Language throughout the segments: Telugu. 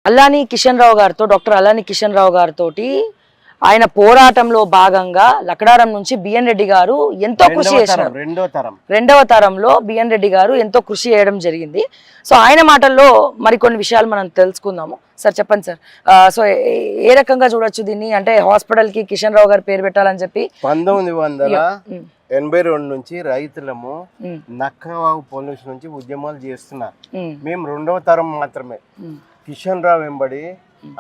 అల్లాని కిషన్ రావు గారితో డాక్టర్ అల్లాని కిషన్ రావు గారితోటి ఆయన పోరాటంలో భాగంగా లక్డారం నుంచి బిఎన్ రెడ్డి గారు ఎంతో కృషి చేశారు. రెండవ తరంలో బిఎన్ రెడ్డి గారు ఎంతో కృషి చేయడం జరిగింది. సో ఆయన మాటల్లో మరికొన్ని విషయాలు మనం తెలుసుకుందాము. సార్ చెప్పండి సార్. సో ఏ రకంగా చూడొచ్చు దీన్ని, అంటే హాస్పిటల్ కి కిషన్ రావు గారు పేరు పెట్టాలని చెప్పి 1982 నుంచి రైతులము నక్కవాగు పోలీసు నుంచి ఉద్యమాలు చేస్తున్నారు. మేము రెండవ తరం మాత్రమే. కిషన్ రావు వెంబడి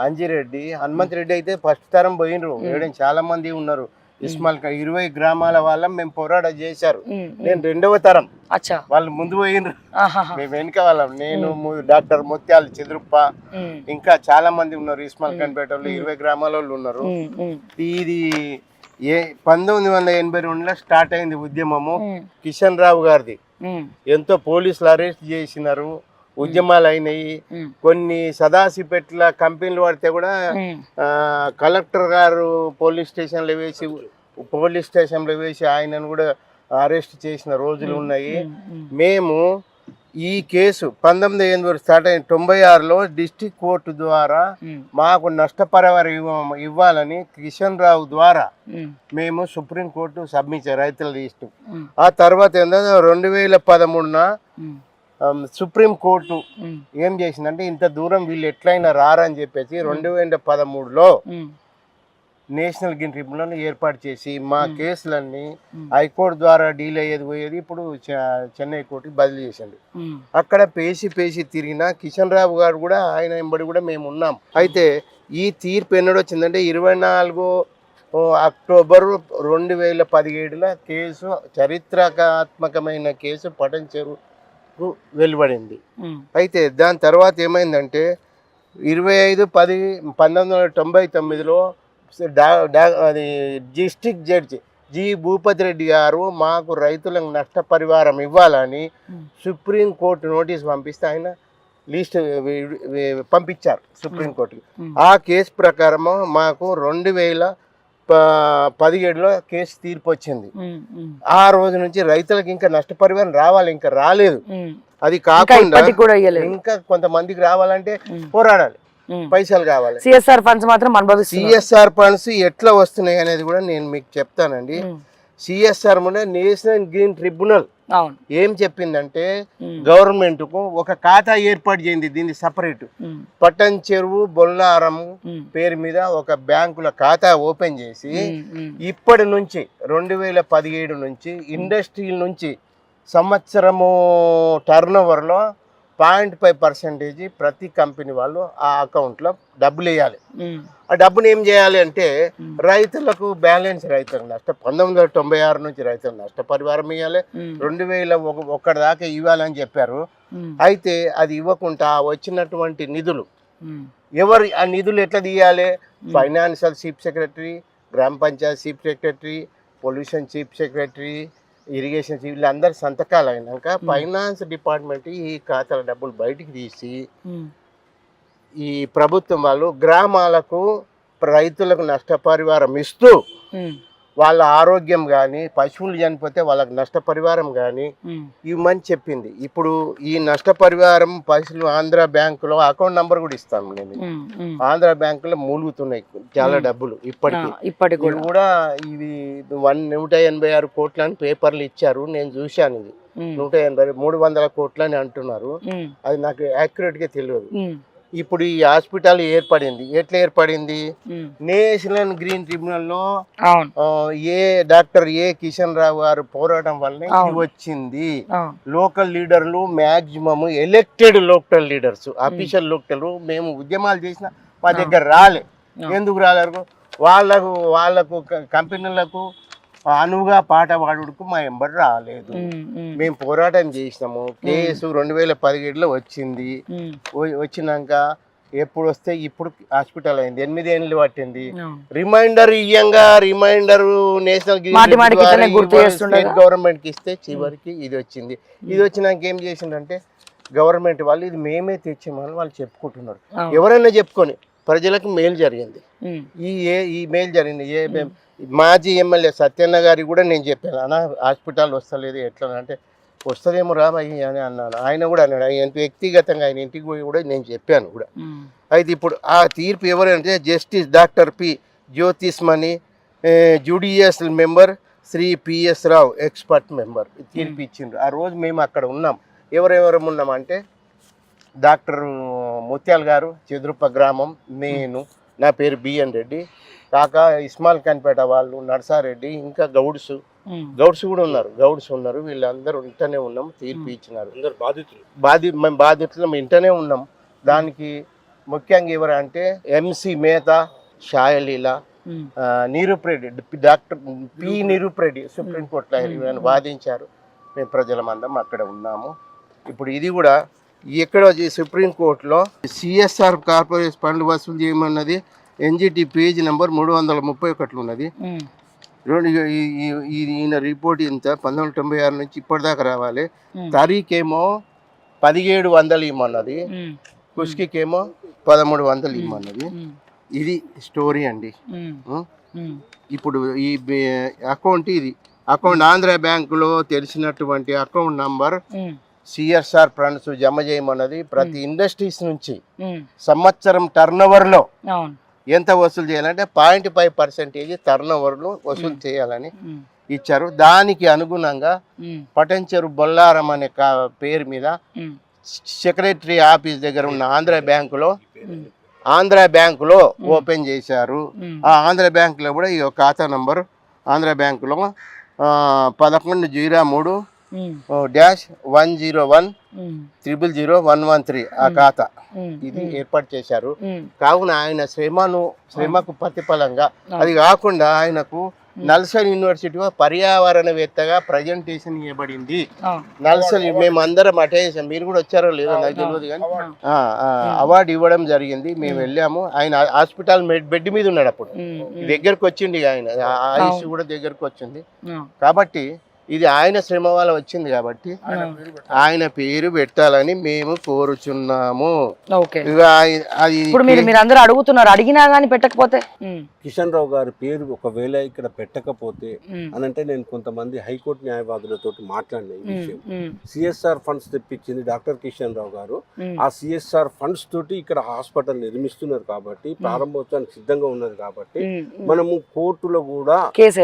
అంజిరెడ్డి, హనుమంత్ రెడ్డి అయితే ఫస్ట్ తరం పోయినరు. ఏడని చాలా మంది ఉన్నారు. ఇస్మాల్ 20 గ్రామాల వాళ్ళ మేము పోరాటం చేశారు. నేను రెండవ తరం, వాళ్ళు ముందు పోయినరు, మేము వెనుక వాళ్ళం. నేను డాక్టర్ ముత్యాల చంద్రప్ప, ఇంకా చాలా మంది ఉన్నారు. ఇస్మాల్ ఖాన్పేటలో 20 గ్రామాల వాళ్ళు ఉన్నారు. ఇది 1982లో స్టార్ట్ అయింది ఉద్యమము. కిషన్ రావు గారిది ఎంతో పోలీసులు అరెస్ట్ చేసినారు, ఉద్యమాలు అయినాయి. కొన్ని సదాశివపేటల కంపెనీలు పడితే కూడా కలెక్టర్ గారు పోలీస్ స్టేషన్లో వేసి ఆయనను కూడా అరెస్ట్ చేసిన రోజులు ఉన్నాయి. మేము ఈ కేసు 1980 స్టార్ట్ అయిన 96లో డిస్ట్రిక్ట్ కోర్టు ద్వారా మాకు నష్టపరిహారం ఇవ్వాలని కిషన్ రావు ద్వారా మేము సుప్రీం కోర్టు సబ్మిట్ రైతుల లిస్టు. ఆ తర్వాత ఏంటంటే 2013న సుప్రీం కోర్టు ఏం చేసిందంటే ఇంత దూరం వీళ్ళు ఎట్లయినా రారని చెప్పేసి 2013లో నేషనల్ గ్రీన్ ట్రిబ్యునల్ ఏర్పాటు చేసి మా కేసులన్నీ హైకోర్టు ద్వారా డీల్ అయ్యేది పోయేది ఇప్పుడు చెన్నై కోర్టుకి బదిలీ చేసింది. అక్కడ పేసి తిరిగిన కిషన్ రావు గారు కూడా ఆయన వెంబడి కూడా మేము ఉన్నాం. అయితే ఈ తీర్పు ఎన్నడొచ్చిందంటే 24 అక్టోబర్ 2017 కేసు చరిత్రాత్మకమైన కేసు పటన్ చెరువు వెలువడింది. అయితే దాని తర్వాత ఏమైందంటే 25/10/1999లో అది district judge G Bhupathi Reddy గారు మాకు రైతులకు నష్టపరిహారం ఇవ్వాలని సుప్రీం కోర్టు నోటీస్ పంపిస్తే ఆయన లిస్ట్ పంపించారు సుప్రీం కోర్టుకి. ఆ కేసు ప్రకారము మాకు 2017లో కేసు తీర్పు వచ్చింది. ఆ రోజు నుంచి రైతులకు ఇంకా నష్టపరిహారం రావాలి, ఇంకా రాలేదు. అది కాకుండా ఇంకా కొంతమందికి రావాలంటే పోరాడాలి, పైసలు కావాలి. సిఎస్ఆర్ ఫండ్స్ మాత్రం సిఎస్ఆర్ ఫండ్స్ ఎట్లా వస్తున్నాయి అనేది కూడా నేను మీకు చెప్తానండి. సిఎస్ఆర్ నేషనల్ గ్రీన్ ట్రిబ్యునల్ ఏం చెప్పిందంటే గవర్నమెంట్ కు ఒక ఖాతా ఏర్పాటు చేయింది. దీన్ని సపరేట్ పట్టన్ చెరువు బొల్లారం పేరు మీద ఒక బ్యాంకుల ఖాతా ఓపెన్ చేసి ఇప్పటి నుంచి 2017 నుంచి ఇండస్ట్రీల నుంచి సంవత్సరము టర్నోవర్లో 0.5% ప్రతి కంపెనీ వాళ్ళు ఆ అకౌంట్లో డబ్బులు వేయాలి. ఆ డబ్బును ఏం చేయాలి అంటే రైతులకు బ్యాలెన్స్, రైతులకు 1996 నుంచి రైతులకు నష్టపరిహారం ఇవ్వాలి, 2001 దాకా ఇవ్వాలని చెప్పారు. అయితే అది ఇవ్వకుండా వచ్చినటువంటి నిధులు ఎవరు, ఆ నిధులు ఎట్లా తీయాలి? ఫైనాన్షియల్ చీఫ్ సెక్రటరీ, గ్రామ Panchayat chief secretary, pollution chief secretary, irrigation వీళ్ళందరూ సంతకాలు అయినాక ఫైనాన్స్ డిపార్ట్మెంట్ ఈ ఖాతాల డబ్బులు బయటికి తీసి ఈ ప్రభుత్వం వాళ్ళు గ్రామాలకు రైతులకు నష్టపరిహారం ఇస్తూ వాళ్ళ ఆరోగ్యం కానీ పశువులు చనిపోతే వాళ్ళకి నష్టపరిహారం కానీ ఇవ్వమని చెప్పింది. ఇప్పుడు ఈ నష్టపరిహారం పైసలు ఆంధ్ర బ్యాంకులో అకౌంట్ నంబర్ కూడా ఇస్తాను నేను. ఆంధ్ర బ్యాంకులో మూలుగుతున్నాయి చాలా డబ్బులు ఇప్పటికి కూడా. ఇవి 186 కోట్లు అని పేపర్లు ఇచ్చారు, నేను చూశాను. ఇది 180 300 కోట్లు అని అంటున్నారు. అది నాకు యాక్యురేట్ గా తెలియదు. ఇప్పుడు ఈ హాస్పిటల్ ఏర్పడింది, ఎట్లా ఏర్పడింది? నేషనల్ గ్రీన్ ట్రిబ్యునల్ లో డాక్టర్ కిషన్ రావు గారు పోరాటం వల్ల ఇది వచ్చింది. లోకల్ లీడర్లు maximum elected local leaders, official local మేము ఉద్యమాలు చేసిన మా దగ్గర రాలే. ఎందుకు రాలేరు? వాళ్ళకు కంపెనీలకు అనువుగా పాట పాడుకు మా ఎంబడి రాలేదు. మేము పోరాటం చేసినాము. కేసు 2017లో వచ్చింది. వచ్చినాక ఎప్పుడు వస్తే ఇప్పుడు హాస్పిటల్ అయింది. 8 ఏళ్ళు పట్టింది. రిమైండర్ నేషనల్ స్టేట్ గవర్నమెంట్ కి ఇస్తే చివరికి ఇది వచ్చింది. ఇది వచ్చినాక ఏం చేసిందంటే గవర్నమెంట్ వాళ్ళు ఇది మేమే తెచ్చామని వాళ్ళు చెప్పుకుంటున్నారు. ఎవరైనా చెప్పుకొని ప్రజలకు మేలు జరిగింది. ఈ మేలు జరిగింది. మాజీ ఎమ్మెల్యే సత్యన్న గారికి కూడా నేను చెప్పాను, అన్న హాస్పిటల్ వస్తలేదు ఎట్లా అంటే వస్తుందేమో రామయ్య అని అన్నాను. ఆయన కూడా అన్నాడు. ఆయన వ్యక్తిగతంగా ఆయన ఇంటికి పోయి కూడా నేను చెప్పాను కూడా. అయితే ఇప్పుడు ఆ తీర్పు ఎవరంటే justice doctor P Jyothishmani, judicial member Shri PS Rao, expert member తీర్పు ఇచ్చిండ్రు. ఆ రోజు మేము అక్కడ ఉన్నాం. ఎవరెవరం ఉన్నామంటే డాక్టర్ ముత్యాల్ గారు, చెదురుప్ప గ్రామం, నేను, నా పేరు బిఎన్ రెడ్డి, కాకా ఇస్మాల్ ఖాన్పేట వాళ్ళు, నర్సారెడ్డి, ఇంకా గౌడ్స్ కూడా ఉన్నారు. వీళ్ళందరూ ఇంటనే ఉన్నాం. తీర్పు ఇచ్చినారు. మేము బాధితులు ఇంటనే ఉన్నాం. దానికి ముఖ్యంగా ఎవరంటే ఎంసి మేతా, షాయలీల, నీరూప్రెడ్డి, డాక్టర్ పి నీరూప్రెడ్డి సుప్రీంకోర్టులో వాదించారు. మేము ప్రజలమందరం అక్కడ ఉన్నాము. ఇప్పుడు ఇది కూడా ఎక్కడ సుప్రీంకోర్టులో సిఎస్ఆర్ కార్పొరేషన్ ఫండ్ వసూలు చేయమన్నది ఎన్జిటి పేజీ నెంబర్ 331 ఉన్నది. ఈయన రిపోర్ట్ ఇంత 1996 నుంచి ఇప్పటిదాకా రావాలి. తారీఖేమో 1700 ఇమ్మన్నది, కుష్కికేమో 1300 ఇమ్మన్నది. ఇది స్టోరీ అండి. ఇప్పుడు ఈ అకౌంట్, ఇది అకౌంట్ ఆంధ్ర బ్యాంకులో తెలిసినటువంటి అకౌంట్ నంబర్. సిఎస్ఆర్ ఫండ్స్ జమ చేయమన్నది. ప్రతి ఇండస్ట్రీస్ నుంచి సంవత్సరం టర్న్ ఓవర్ లో ఎంత వసూలు చేయాలంటే 0.5% టర్న్ ఓవర్ లో వసూలు చేయాలని ఇచ్చారు. దానికి అనుగుణంగా పటంచెరు బొల్లారం అనే పేరు మీద సెక్రటరీ ఆఫీస్ దగ్గర ఉన్న ఆంధ్ర బ్యాంకులో ఓపెన్ చేశారు. ఆ ఆంధ్ర బ్యాంకులో కూడా ఈ ఖాతా నంబర్ ఆంధ్ర బ్యాంకులో 11-01-000-113 ఆ ఖాతా ఇది ఏర్పాటు చేశారు. కావున ఆయన శ్రమకు ప్రతిఫలంగా, అది కాకుండా ఆయనకు నల్సార్ యూనివర్సిటీలో పర్యావరణవేత్తగా ప్రజెంటేషన్ ఇవ్వబడింది. నల్సార్ మేమందరం అటెండ్, మీరు కూడా వచ్చారో లేదో నాకు తెలియదు, కానీ అవార్డు ఇవ్వడం జరిగింది. మేము వెళ్ళాము. ఆయన హాస్పిటల్ బెడ్ మీద ఉన్నాడు. అప్పుడు దగ్గరకు వచ్చింది, ఆయన ఆయుష్ కూడా దగ్గరకు వచ్చింది. కాబట్టి ఇది ఆయన శ్రమ వల్ల వచ్చింది కాబట్టి ఆయన పేరు పెట్టాలని మేము కోరుచున్నాము. ఇప్పుడు మీరు అందరూ అడుగుతున్నారు, అడిగినా గానీ పెట్టకపోతే కిషన్ రావు గారి పేరు ఒకవేళ ఇక్కడ పెట్టకపోతే అని అంటే, నేను కొంతమంది హైకోర్టు న్యాయవాదులతో మాట్లాడిన ఈ విషయం. సిఎస్ఆర్ ఫండ్స్ తెప్పించింది డాక్టర్ కిషన్ రావు గారు. ఆ సిఎస్ఆర్ ఫండ్స్ తోటి ఇక్కడ హాస్పిటల్ నిర్మిస్తున్నారు కాబట్టి, ప్రారంభోత్సవానికి సిద్ధంగా ఉన్నది కాబట్టి మనము కోర్టులో కూడా కేసు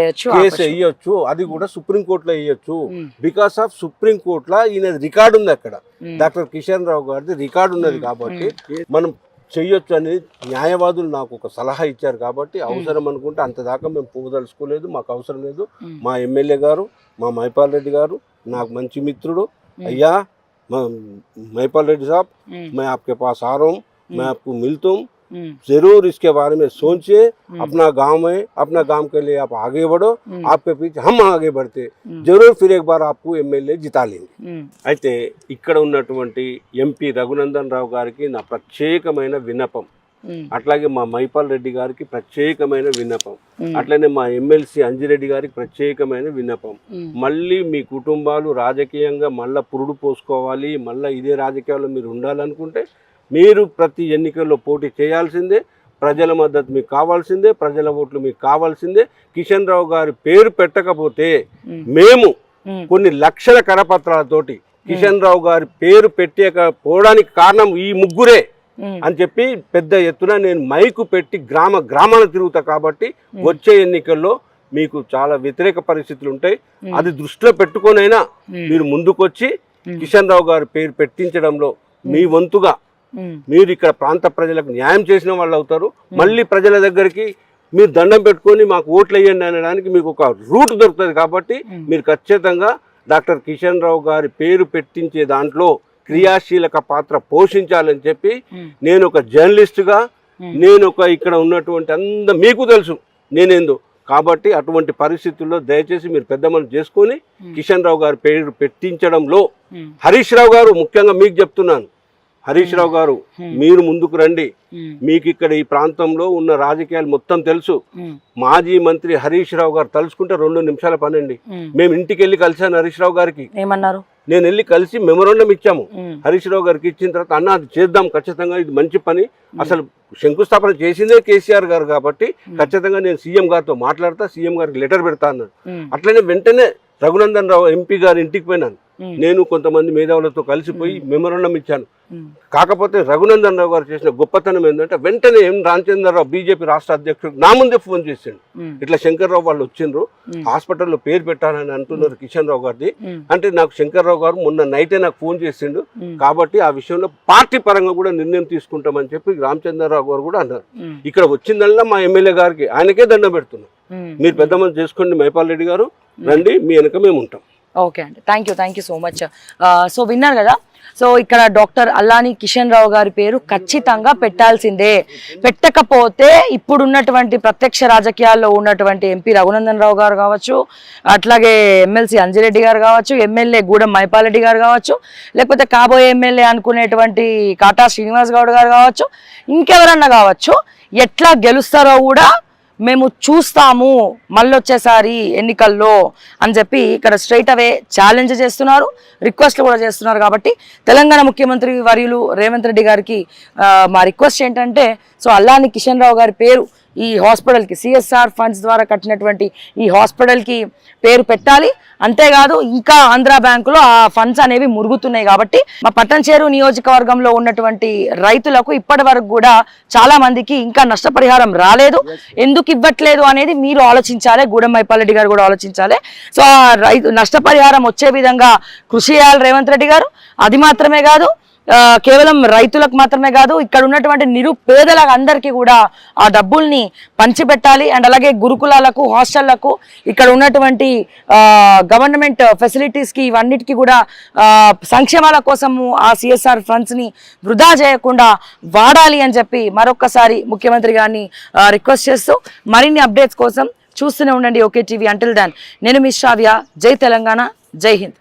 వేయొచ్చు. అది కూడా సుప్రీంకోర్టులో వేయొచ్చు. బికాస్ ఆఫ్ సుప్రీం కోర్టులో ఈయన రికార్డు ఉంది. అక్కడ డాక్టర్ కిషన్ రావు గారిది రికార్డు ఉన్నది కాబట్టి మనం చెయ్యొచ్చు అనేది న్యాయవాదులు నాకు ఒక సలహా ఇచ్చారు. కాబట్టి అవసరం అనుకుంటే అంతదాకా మేము పోదలుచుకోలేదు, మాకు అవసరం లేదు. మా ఎమ్మెల్యే గారు, మా మైపాల్ రెడ్డి గారు నాకు మంచి మిత్రుడు. అయ్యా మైపాల్ రెడ్డి साहब, मैं आपके पास आ रहा हूँ, मैं आपको मिलता हूँ, जरूर इसके बारे में सोचिए. अपना गांव में, अपना गांव के लिए आप आगे बढ़ो, आपके पीछे हम आगे बढ़ते, जरूर फिर एक बार आपको ఎమ్మెల్యే जिता लेंगे. అయితే ఇక్కడ ఉన్నటువంటి ఎంపీ రఘునందన్ రావు గారికి నా ప్రత్యేకమైన విన్నపం, అట్లాగే మా మైపాల్ రెడ్డి గారికి ప్రత్యేకమైన విన్నపం, అట్లనే మా ఎమ్మెల్సీ అంజిరెడ్డి గారికి ప్రత్యేకమైన విన్నపం. మళ్ళీ మీ కుటుంబాలు రాజకీయంగా మళ్ళీ పురుడు పోసుకోవాలి, మళ్ళీ ఇదే రాజకీయాల్లో మీరు ఉండాలనుకుంటే మీరు ప్రతి ఎన్నికల్లో పోటీ చేయాల్సిందే. ప్రజల మద్దతు మీకు కావాల్సిందే, ప్రజల ఓట్లు మీకు కావాల్సిందే. కిషన్ రావు గారి పేరు పెట్టకపోతే మేము కొన్ని లక్షల కరపత్రాలతోటి కిషన్ రావు గారి పేరు పెట్టకపోవడానికి కారణం ఈ ముగ్గురే అని చెప్పి పెద్ద ఎత్తున నేను మైకు పెట్టి గ్రామాన తిరుగుతా. కాబట్టి వచ్చే ఎన్నికల్లో మీకు చాలా వ్యతిరేక పరిస్థితులు ఉంటాయి. అది దృష్టిలో పెట్టుకొనైనా మీరు ముందుకొచ్చి కిషన్ రావు గారి పేరు పెట్టించడంలో మీ వంతుగా మీరు ఇక్కడ ప్రాంత ప్రజలకు న్యాయం చేసిన వాళ్ళు అవుతారు. మళ్ళీ ప్రజల దగ్గరికి మీరు దండం పెట్టుకొని మాకు ఓట్లు వేయండి అనడానికి మీకు ఒక రూట్ దొరుకుతుంది. కాబట్టి మీరు ఖచ్చితంగా డాక్టర్ కిషన్ రావు గారి పేరు పెట్టించే దాంట్లో క్రియాశీలక పాత్ర పోషించాలని చెప్పి నేను ఒక జర్నలిస్టుగా, నేను ఒక ఇక్కడ ఉన్నటువంటి మీకు తెలుసు నేనేందో. కాబట్టి అటువంటి పరిస్థితుల్లో దయచేసి మీరు పెద్ద మనసు చేసుకొని కిషన్ రావు గారి పేరు పెట్టించడంలో హరీష్ రావు గారు ముఖ్యంగా మీకు చెప్తున్నాను, హరీష్ రావు గారు మీరు ముందుకు రండి. మీకు ఇక్కడ ఈ ప్రాంతంలో ఉన్న రాజకీయాలు మొత్తం తెలుసు. మాజీ మంత్రి హరీష్ రావు గారు తలుచుకుంటే 2 నిమిషాల పని అండి. మేము ఇంటికి వెళ్ళి కలిసాను హరీష్ రావు గారికి. ఏమన్నారు? నేను వెళ్ళి కలిసి మెమోరాండం ఇచ్చాము. హరీష్ రావు గారికి ఇచ్చిన తర్వాత అన్న అది చేద్దాం ఖచ్చితంగా, ఇది మంచి పని, అసలు శంకుస్థాపన చేసిందే కేసీఆర్ గారు కాబట్టి ఖచ్చితంగా నేను సీఎం గారితో మాట్లాడతా, సీఎం గారికి లెటర్ పెడతా అన్నాడు. అట్లనే వెంటనే రఘునందన్ రావు ఎంపీ గారి ఇంటికి పోయినాను. నేను కొంతమంది మేధావులతో కలిసిపోయి మెమోరాండం ఇచ్చాను. కాకపోతే రఘునందన్ రావు గారు చేసిన గొప్పతనం ఏంటంటే వెంటనే ఎం రామచంద్రరావు బీజేపీ రాష్ట్ర అధ్యక్షుడు నా ముందే ఫోన్ చేసిండు, ఇట్లా శంకర్రావు వాళ్ళు వచ్చిండ్రు, హాస్పిటల్లో పేరు పెట్టాలని అంటున్నారు కిషన్ రావు గారిది అంటే, నాకు శంకర్రావు గారు మొన్న నైటే నాకు ఫోన్ చేసిండు, కాబట్టి ఆ విషయంలో పార్టీ పరంగా కూడా నిర్ణయం తీసుకుంటామని చెప్పి రామచంద్రరావు గారు కూడా అన్నారు. ఇక్కడ వచ్చిందల్లా మా ఎమ్మెల్యే గారికి ఆయనకే దండం పెడుతున్నాం, మీరు పెద్ద మంది చేసుకోండి మైపాల్ రెడ్డి గారు, రండి మీ వెనక మేము ఉంటాం. ఓకే అండి, thank you so much. So విన్నారు కదా, సో ఇక్కడ డాక్టర్ అల్లాని కిషన్ రావు గారి పేరు ఖచ్చితంగా పెట్టాల్సిందే. పెట్టకపోతే ఇప్పుడున్నటువంటి ప్రత్యక్ష రాజకీయాల్లో ఉన్నటువంటి ఎంపీ రఘునందన్ రావు గారు కావచ్చు, అట్లాగే ఎమ్మెల్సీ అంజిరెడ్డి గారు కావచ్చు, ఎమ్మెల్యే గూడెం మైపాల్ రెడ్డి గారు కావచ్చు, లేకపోతే కాబోయే ఎమ్మెల్యే అనుకునేటువంటి కాటా శ్రీనివాస్ గౌడ్ గారు కావచ్చు, ఇంకెవరన్నా కావచ్చు, ఎట్లా గెలుస్తారో కూడా మేము చూస్తాము మళ్ళొచ్చేసారి ఎన్నికల్లో అని చెప్పి ఇక్కడ స్ట్రైట్ అవే ఛాలెంజ్ చేస్తున్నారు, రిక్వెస్ట్లు కూడా చేస్తున్నారు. కాబట్టి తెలంగాణ ముఖ్యమంత్రి వర్యులు రేవంత్ రెడ్డి గారికి మా రిక్వెస్ట్ ఏంటంటే, సో అల్లాని కిషన్ రావు గారి పేరు ఈ హాస్పిటల్కి సిఎస్ఆర్ ఫండ్స్ ద్వారా కట్టినటువంటి ఈ హాస్పిటల్కి పేరు పెట్టాలి. అంతేకాదు ఇంకా ఆంధ్ర బ్యాంకులో ఆ ఫండ్స్ అనేవి మురుగుతున్నాయి. కాబట్టి మా పట్టంచేరు నియోజకవర్గంలో ఉన్నటువంటి రైతులకు ఇప్పటి వరకు కూడా చాలా మందికి ఇంకా నష్టపరిహారం రాలేదు. ఎందుకు ఇవ్వట్లేదు అనేది మీరు ఆలోచించాలి, గూడెం మైపాల్ రెడ్డి గారు కూడా ఆలోచించాలి. సో ఆ రైతు నష్టపరిహారం వచ్చే విధంగా కృషి చేయాలి రేవంత్ రెడ్డి గారు. అది మాత్రమే కాదు, కేవలం రైతులకు మాత్రమే కాదు, ఇక్కడ ఉన్నటువంటి నిరుపేదలకు అందరికీ కూడా ఆ డబ్బుల్ని పంచిపెట్టాలి. అండ్ అలాగే గురుకులాలకు, హాస్టళ్లకు, ఇక్కడ ఉన్నటువంటి గవర్నమెంట్ ఫెసిలిటీస్కి, ఇవన్నిటికీ కూడా సంక్షేమాల కోసము ఆ సిఎస్ఆర్ ఫండ్స్ని వృధా చేయకుండా వాడాలి అని చెప్పి మరొక్కసారి ముఖ్యమంత్రి గారిని రిక్వెస్ట్ చేస్తూ, మరిన్ని అప్డేట్స్ కోసం చూస్తూనే ఉండండి ఓకే టీవీ. అంటిల్ దాన్ నేను మీ శ్రావ్య. జై తెలంగాణ, జై హింద్.